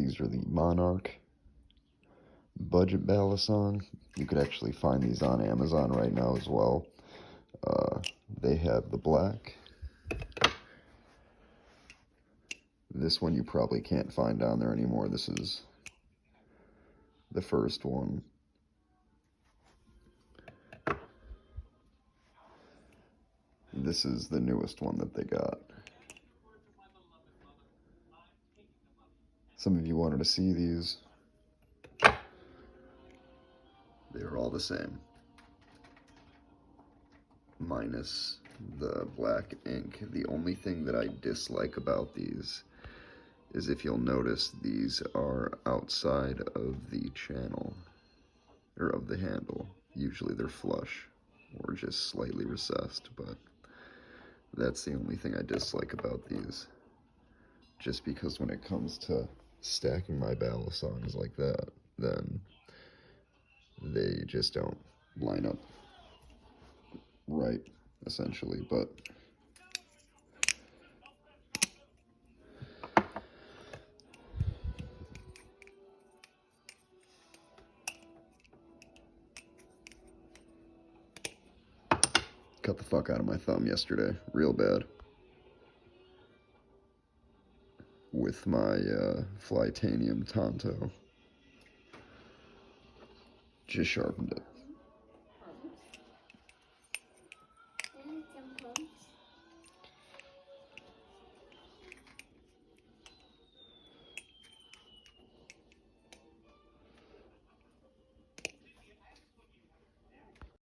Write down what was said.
These are the Monarch budget Balisong. You could actually find these on Amazon right now as well. They have the black. This one you probably can't find on there anymore. This is the first one. This is the newest one that they got. Some of you wanted to see these. They're all the same, minus the black ink. The only thing that I dislike about these is, if you'll notice, these are outside of the channel, or of the handle. Usually they're flush or just slightly recessed, but that's the only thing I dislike about these. Just because when it comes to stacking my Balisongs like that, then they just don't line up right, essentially. But cut the fuck out of my thumb yesterday, real bad, with my Flytanium Tonto. Just sharpened it.